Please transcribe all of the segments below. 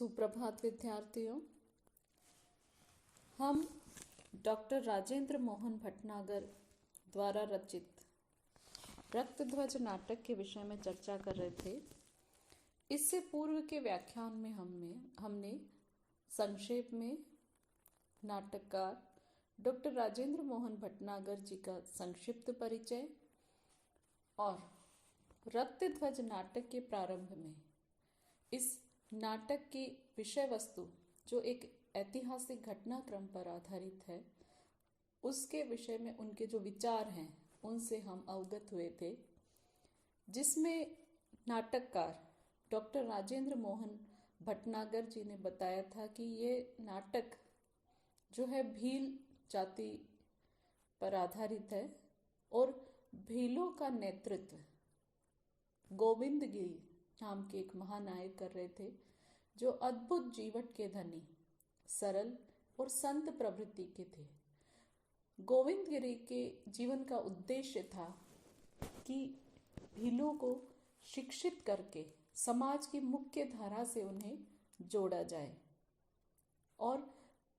सुप्रभात विद्यार्थियों। हम डॉक्टर राजेंद्र मोहन भटनागर द्वारा रचित रक्तध्वज नाटक के विषय में चर्चा कर रहे थे। इससे पूर्व के व्याख्यान में हमने संक्षेप में नाटककार डॉक्टर राजेंद्र मोहन भटनागर जी का संक्षिप्त परिचय और रक्तध्वज नाटक के प्रारंभ में इस नाटक की विषय वस्तु जो एक ऐतिहासिक घटनाक्रम पर आधारित है उसके विषय में उनके जो विचार हैं उनसे हम अवगत हुए थे, जिसमें नाटककार डॉक्टर राजेंद्र मोहन भटनागर जी ने बताया था कि ये नाटक जो है भील जाति पर आधारित है और भीलों का नेतृत्व गोविंद गिरी नाम के एक महानायक कर रहे थे, जो अद्भुत जीवट के धनी, सरल और संत प्रवृत्ति के थे। गोविंद गिरी के जीवन का उद्देश्य था कि भीलों को शिक्षित करके समाज की मुख्य धारा से उन्हें जोड़ा जाए और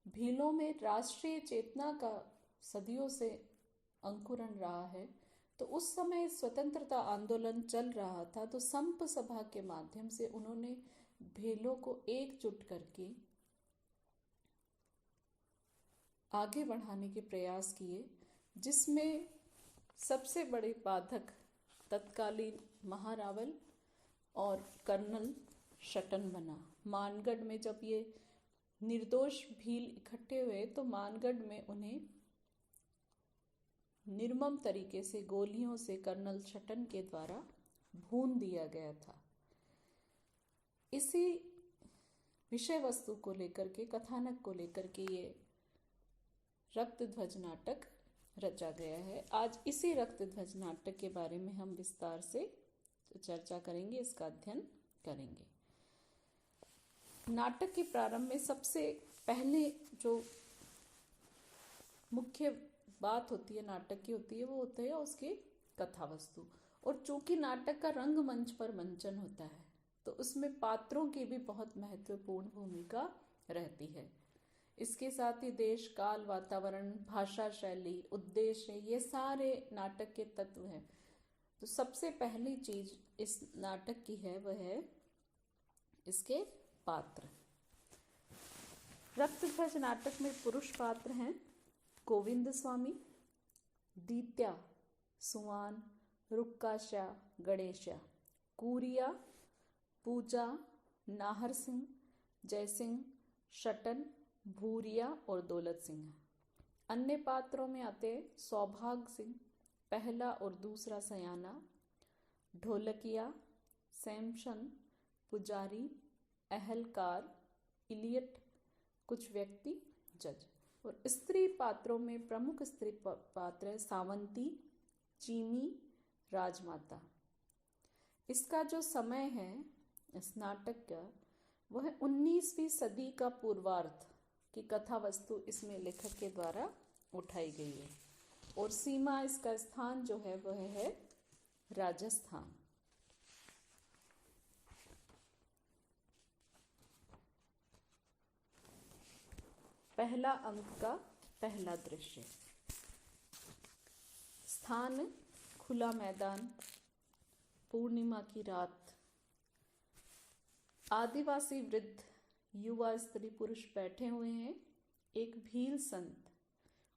भीलों में राष्ट्रीय चेतना का सदियों से अंकुरण रहा है। तो उस समय स्वतंत्रता आंदोलन चल रहा था, तो संप सभा के माध्यम से उन्होंने भीलों को एकजुट करके आगे बढ़ाने के प्रयास किए, जिसमें सबसे बड़े बाधक तत्कालीन महारावल और कर्नल शटन बना। मानगढ़ में जब ये निर्दोष भील इकट्ठे हुए तो मानगढ़ में उन्हें निर्मम तरीके से गोलियों से कर्नल शटन के द्वारा भून दिया गया था। इसी विषय वस्तु को लेकर के, कथानक को लेकर के ये रक्तध्वज नाटक रचा गया है। आज इसी रक्तध्वज नाटक के बारे में हम विस्तार से चर्चा करेंगे, इसका अध्ययन करेंगे। नाटक के प्रारंभ में सबसे पहले जो मुख्य बात होती है नाटक की होती है वो होता है उसकी कथा वस्तु। और चूंकि नाटक का रंगमंच पर मंचन होता है तो उसमें पात्रों की भी बहुत महत्वपूर्ण भूमिका रहती है। इसके साथ ही देश, काल, वातावरण, भाषा शैली, उद्देश्य, ये सारे नाटक के तत्व हैं। तो सबसे पहली चीज इस नाटक की है वह है इसके पात्र। रक्तध्वज नाटक में पुरुष पात्र हैं गोविंद स्वामी, दीत्या, सुवान, रुक्काशा, गणेशा, कूरिया, पूजा, नाहर सिंह, जयसिंह, शटन, भूरिया और दौलत सिंह। अन्य पात्रों में आते सौभाग सिंह, पहला और दूसरा सयाना, ढोलकिया, सैमसन, पुजारी, अहलकार, इलियट, कुछ व्यक्ति, जज। और स्त्री पात्रों में प्रमुख स्त्री पात्र है सावंती, चीमी, राजमाता। इसका जो समय है इस नाटक का वह 19वीं सदी का पूर्वार्ध की कथा वस्तु इसमें लेखक के द्वारा उठाई गई है और सीमा, इसका स्थान जो है वह है राजस्थान। पहला अंक का पहला दृश्य। स्थान खुला मैदान, पूर्णिमा की रात। आदिवासी वृद्ध, युवा, स्त्री, पुरुष बैठे हुए हैं। एक भील संत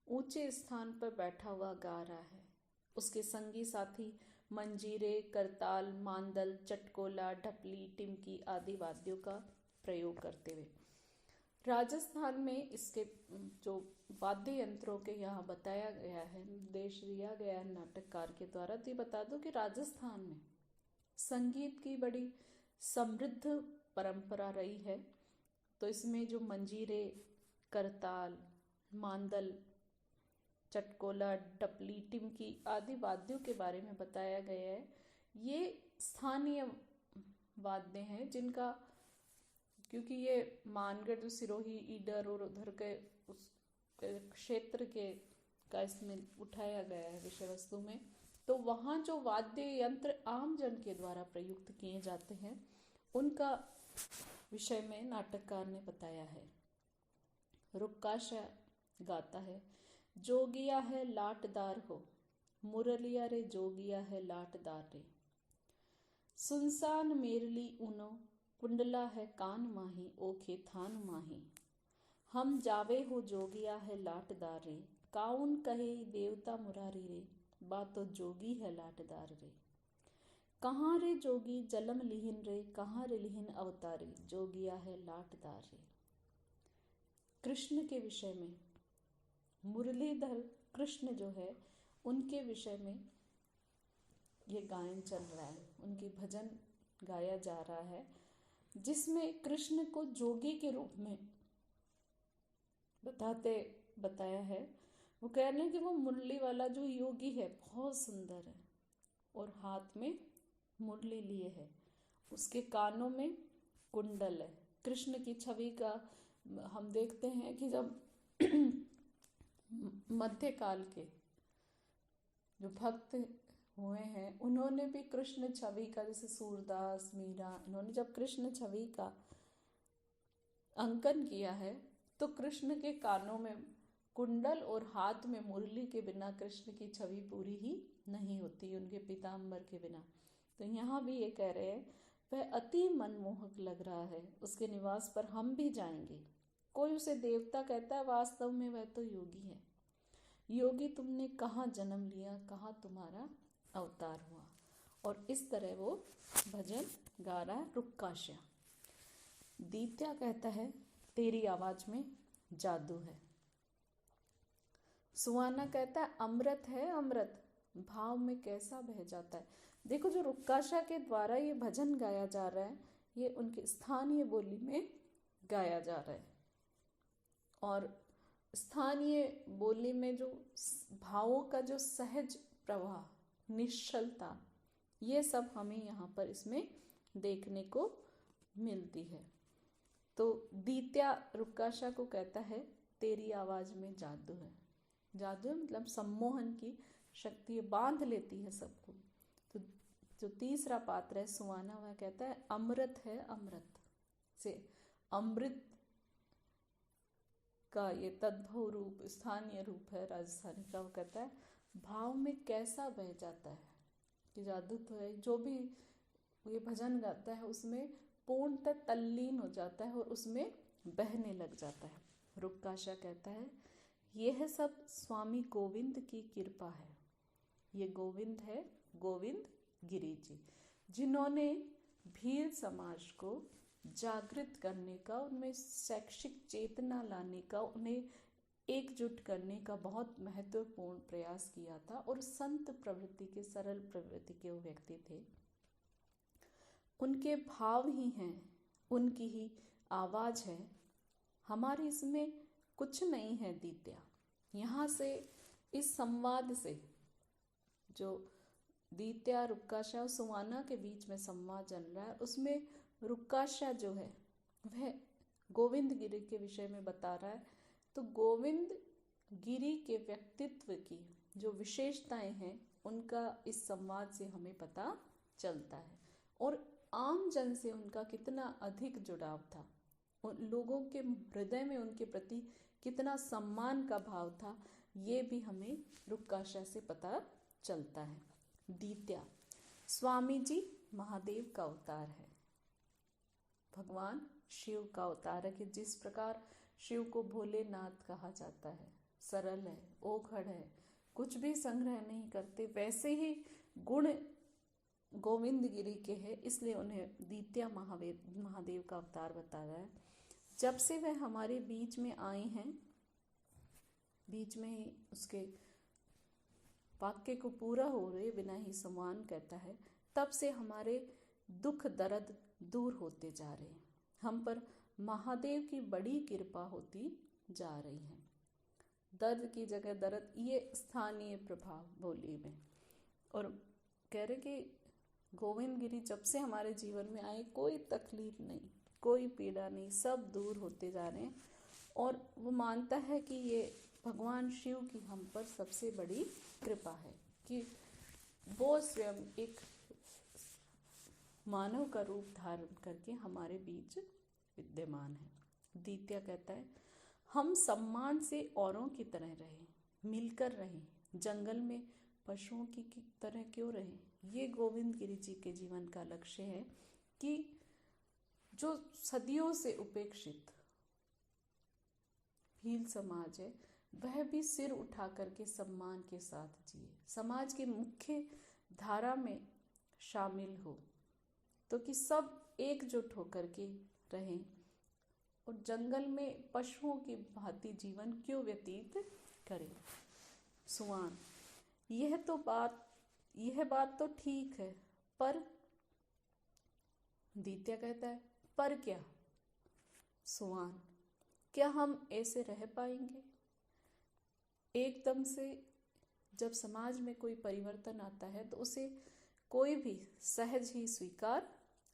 ऊंचे स्थान पर बैठा हुआ गा रहा है। उसके संगी साथी मंजीरे, करताल, मांदल, चटकोला, ढपली, टिमकी आदि वाद्यों का प्रयोग करते हुए। राजस्थान में इसके जो वाद्य यंत्रों के यहाँ बताया गया है, निर्देश दिया गया है नाटककार के द्वारा। तो ये बता दो कि राजस्थान में संगीत की बड़ी समृद्ध परंपरा रही है। तो इसमें जो मंजीरे, करताल, मांदल, चटकोला, डपली, टिमकी आदि वाद्यों के बारे में बताया गया है। ये स्थानीय वाद्य हैं जिनका, क्योंकि ये मानगढ़, सिरोही, ईडर और उधर के उस क्षेत्र के का इसमें उठाया गया है विषय वस्तु में। तो वहाँ जो वाद्य यंत्र आम जन के द्वारा प्रयुक्त किए जाते हैं उनका विषय में नाटककार ने बताया है। रुक्काशा गाता है, जोगिया है लाटदार हो, मुरलिया रे जोगिया है लाटदार रे, सुनसान मेरली उनो, कुंडला है कान माही ओखे थान माही, हम जावे हो जोगिया है लाटदार रे, काउन कहे देवता मुरारी रे, बातो जोगी है लाटदार रे, कहाँ रे जोगी जलम लिहिन रे, कहाँ रे लिहिन अवतारी, जोगिया है लाटदार रे। कृष्ण के विषय में, मुरलीधर कृष्ण जो है उनके विषय में ये गायन चल रहा है, उनकी भजन गाया जा रहा है, जिसमें कृष्ण को जोगी के रूप में बताया है। वो कह रहे हैं कि वो मुरली वाला जो योगी है बहुत सुंदर है और हाथ में मुरली लिए है, उसके कानों में कुंडल है। कृष्ण की छवि का हम देखते हैं कि जब मध्यकाल के जो भक्त हुए हैं उन्होंने भी कृष्ण छवि का, जैसे सूरदास, मीरा, इन्होंने जब कृष्ण छवि का अंकन किया है तो कृष्ण के कानों में कुंडल और हाथ में मुरली के बिना कृष्ण की छवि पूरी ही नहीं होती, उनके पीताम्बर के बिना। तो यहाँ भी ये कह रहे हैं वह अति मनमोहक लग रहा है, उसके निवास पर हम भी जाएंगे। कोई उसे देवता कहता है, वास्तव में वह तो योगी है। योगी तुमने कहाँ जन्म लिया, कहाँ तुम्हारा अवतार हुआ। और इस तरह वो भजन गा रहा है रुक्काशा। दीत्या कहता है तेरी आवाज में जादू है। सुहाना कहता है अमृत है अमृत, भाव में कैसा बह जाता है। देखो जो रुक्काशा के द्वारा ये भजन गाया जा रहा है ये उनकी स्थानीय बोली में गाया जा रहा है, और स्थानीय बोली में जो भावों का जो सहज प्रवाह, निश्चलता, ये सब हमें यहाँ पर इसमें देखने को मिलती है। तो दीत्या रुक्काशा को कहता है तेरी आवाज में जादू है। जादू है मतलब सम्मोहन की शक्ति, बांध लेती है सबको। तो जो तीसरा पात्र है सुहाना, वह कहता है अमृत है अमृत, से अमृत का ये तद्भव रूप, स्थानीय रूप है राजस्थानी का। वो कहता है भाव में कैसा बह जाता है, कि जादू तो है। जो भी ये भजन गाता है उसमें पूर्णतः तल्लीन हो जाता है और उसमें बहने लग जाता है। रुक्काशा कहता है यह सब स्वामी गोविंद की कृपा है। ये गोविंद है, गोविंद गिरी जी, जिन्होंने भील समाज को जागृत करने का, उनमें शैक्षिक चेतना लाने का, उन्हें एकजुट करने का बहुत महत्वपूर्ण प्रयास किया था। और संत प्रवृत्ति के, सरल प्रवृत्ति के वो व्यक्ति थे। उनके भाव ही हैं, उनकी ही आवाज है। हमारे इसमें कुछ नहीं है दीत्या। यहाँ से इस संवाद से, जो दीत्या, रुक्काशा और सुहाना के बीच में संवाद चल रहा है, उसमें रुक्काशा जो है वह गोविंद गिरी के विषय में बता रहा है। तो गोविंद गिरी के व्यक्तित्व की जो विशेषताएं हैं उनका इस संवाद से हमें पता चलता है, और आम जन से उनका कितना अधिक जुड़ाव था, उन लोगों के हृदय में उनके प्रति कितना सम्मान का भाव था, ये भी हमें रुक्काशा से पता चलता है। दीत्या, स्वामी जी महादेव का अवतार है, भगवान शिव का अवतार है। कि जिस प्रकार शिव को भोलेनाथ कहा जाता है, सरल है, ओखड़ है, कुछ भी संग्रह नहीं करते, वैसे ही गुण गोविंद गिरी के हैं, इसलिए उन्हें दीत्या महादेव का अवतार बताया है। जब से वह हमारे बीच में आए हैं, बीच में ही उसके वाक्य को पूरा हो रहे बिना ही सम्मान कहता है, तब से हमारे दुख दर्द दूर होते जा रहे हैं, हम पर महादेव की बड़ी कृपा होती जा रही है। दर्द की जगह दर्द, ये स्थानीय प्रभाव बोली में। और कह रहे कि गोविंद गिरी जब से हमारे जीवन में आए, कोई तकलीफ नहीं, कोई पीड़ा नहीं, सब दूर होते जा रहे हैं। और वो मानता है कि ये भगवान शिव की हम पर सबसे बड़ी कृपा है कि वो स्वयं एक मानव का रूप धारण करके हमारे बीच विद्यमान है। द्वितीय कहता है हम सम्मान से औरों की तरह रहें, मिलकर रहें, जंगल में पशुओं की तरह क्यों रहें। ये गोविंद गिरि जी के जीवन का लक्ष्य है कि जो सदियों से उपेक्षित भील समाज है वह भी सिर उठा करके सम्मान के साथ जिए, समाज के मुख्य धारा में शामिल हो, तो कि सब एकजुट होकर के रहें और जंगल में पशुओं की भांति जीवन क्यों व्यतीत करें। सुआन यह बात तो ठीक है, पर द्वितीय कहता है पर क्या। सुआन क्या हम ऐसे रह पाएंगे। एकदम से जब समाज में कोई परिवर्तन आता है तो उसे कोई भी सहज ही स्वीकार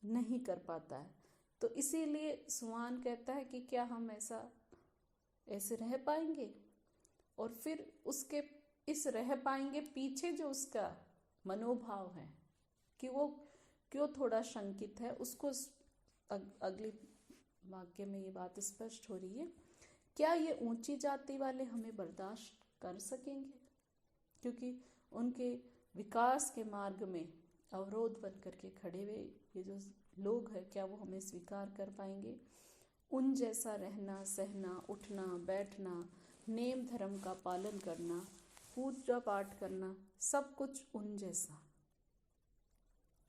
नहीं कर पाता है, तो इसीलिए सुआन कहता है कि क्या हम ऐसे रह पाएंगे। और फिर उसके इस रह पाएंगे पीछे जो उसका मनोभाव है कि वो क्यों थोड़ा शंकित है, उसको अगली वाक्य में ये बात स्पष्ट हो रही है। क्या ये ऊंची जाति वाले हमें बर्दाश्त कर सकेंगे, क्योंकि उनके विकास के मार्ग में अवरोध बन करके खड़े हुए ये जो लोग हैं, क्या वो हमें स्वीकार कर पाएंगे। उन जैसा रहना सहना, उठना बैठना, नेम धर्म का पालन करना, पूजा पाठ करना, सब कुछ उन जैसा,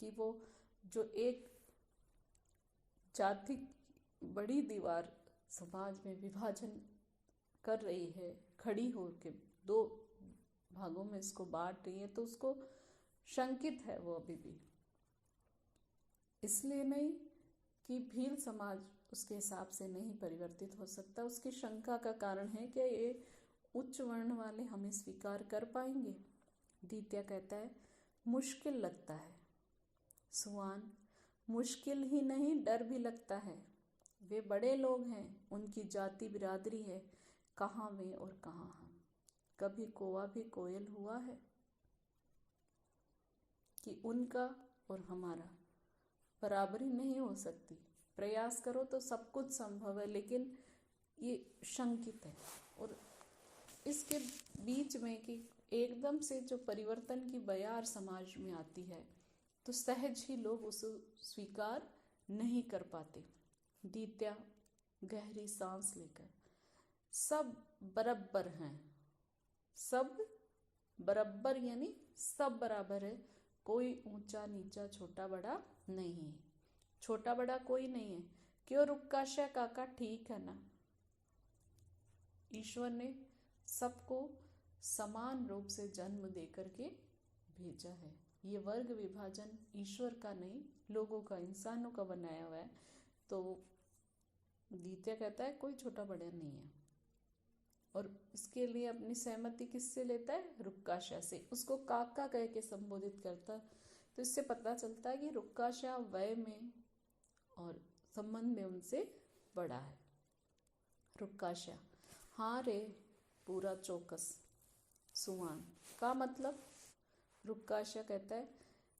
कि वो जो एक जाति बड़ी दीवार समाज में विभाजन कर रही है, खड़ी हो के दो भागों में इसको बांट रही है, तो उसको शंकित है वो अभी भी। इसलिए नहीं कि भील समाज उसके हिसाब से नहीं परिवर्तित हो सकता, उसकी शंका का कारण है कि ये उच्च वर्ण वाले हमें स्वीकार कर पाएंगे। द्वितीय कहता है मुश्किल लगता है। सुआन मुश्किल ही नहीं, डर भी लगता है। वे बड़े लोग हैं, उनकी जाति बिरादरी है, कहाँ वे और कहाँ हम। कभी कौवा भी कोयल हुआ है कि उनका और हमारा बराबरी नहीं हो सकती। प्रयास करो तो सब कुछ संभव है, लेकिन ये शंकित है। और इसके बीच में कि एकदम से जो परिवर्तन की बयार समाज में आती है तो सहज ही लोग उसे स्वीकार नहीं कर पाते। द्वितीय गहरी सांस लेकर सब बराबर हैं, सब बराबर यानी सब बराबर है, कोई ऊंचा नीचा छोटा बड़ा नहीं है, छोटा बड़ा कोई नहीं है। क्यों रुक्काशा काका, ठीक है ना। ईश्वर ने सबको समान रूप से जन्म देकर के भेजा है। ये वर्ग विभाजन ईश्वर का नहीं, लोगों का, इंसानों का बनाया हुआ है। तो द्वितीय कहता है कोई छोटा बड़ा नहीं है, और इसके लिए अपनी सहमति किससे लेता है, रुक्काशा से। उसको काका कह के संबोधित करता, तो इससे पता चलता है कि रुक्काशा वय में और संबंध में उनसे बड़ा है। रुक्काशा हाँ रे, पूरा चौकस। सुआन का मतलब। रुक्काशा कहता है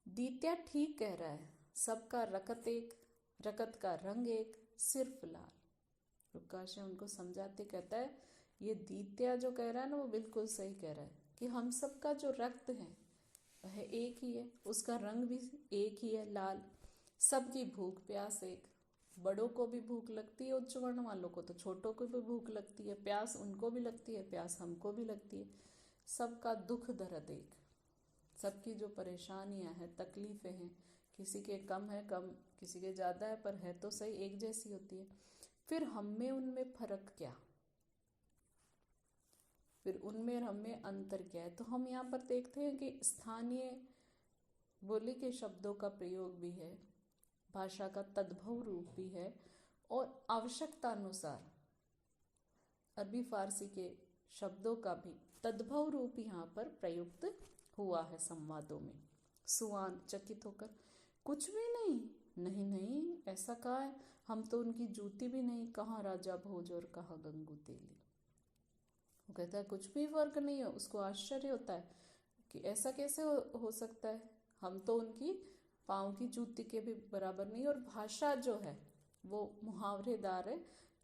द्वितीय ठीक कह रहा है, सबका रकत एक, रकत का रंग एक, सिर्फ लाल। रुक्काशा उनको समझाते कहता है ये द्वितीय जो कह रहा है ना वो बिल्कुल सही कह रहा है कि हम सबका जो रक्त है वह एक ही है, उसका रंग भी एक ही है, लाल। सबकी भूख प्यास एक, बड़ों को भी भूख लगती है, उच्च वर्ण वालों को तो छोटों को भी भूख लगती है, प्यास उनको भी लगती है, प्यास हमको भी लगती है। सबका दुख दर्द एक, सबकी जो परेशानियां हैं, तकलीफें हैं, किसी के कम है, किसी के ज़्यादा है, पर है तो सही एक जैसी होती है। फिर हम में उनमें फर्क क्या, फिर उनमें और हमें अंतर क्या है। तो हम यहाँ पर देखते हैं कि स्थानीय बोली के शब्दों का प्रयोग भी है, भाषा का तद्भव रूप भी है, और आवश्यकता अनुसार अरबी फारसी के शब्दों का भी तद्भव रूप यहाँ पर प्रयुक्त हुआ है संवादों में। सुआन चकित होकर कुछ भी नहीं, नहीं नहीं ऐसा कहा है, हम तो उनकी जूती भी नहीं, कहाँ राजा भोज और कहाँ गंगू तेली। वो कहता है कुछ भी फर्क नहीं है। उसको आश्चर्य होता है कि ऐसा कैसे हो सकता है, हम तो उनकी पाँव की जूती के भी बराबर नहीं। और भाषा जो है वो मुहावरेदार है।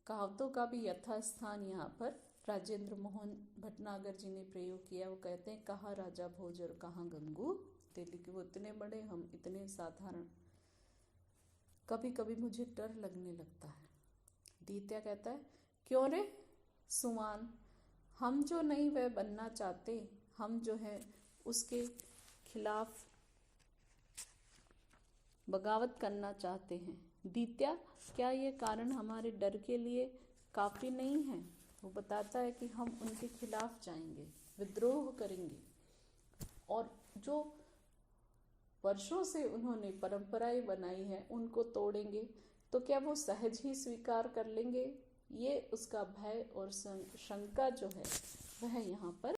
कहावतों का भी यथास्थान यहाँ पर राजेंद्र मोहन भटनागर जी ने प्रयोग किया। वो कहते हैं कहाँ राजा भोज और कहाँ गंगू तेली, कि वो इतने बड़े, हम इतने साधारण, कभी कभी मुझे डर लगने लगता है। दीत्या कहता है क्यों रे सुमान, हम जो नहीं वह बनना चाहते, हम जो है उसके खिलाफ बगावत करना चाहते हैं। दीत्या, क्या ये कारण हमारे डर के लिए काफ़ी नहीं है? वो बताता है कि हम उनके खिलाफ जाएंगे, विद्रोह करेंगे, और जो वर्षों से उन्होंने परंपराएं बनाई हैं उनको तोड़ेंगे। तो क्या वो सहज ही स्वीकार कर लेंगे? ये उसका भय और शंका जो है वह यहाँ पर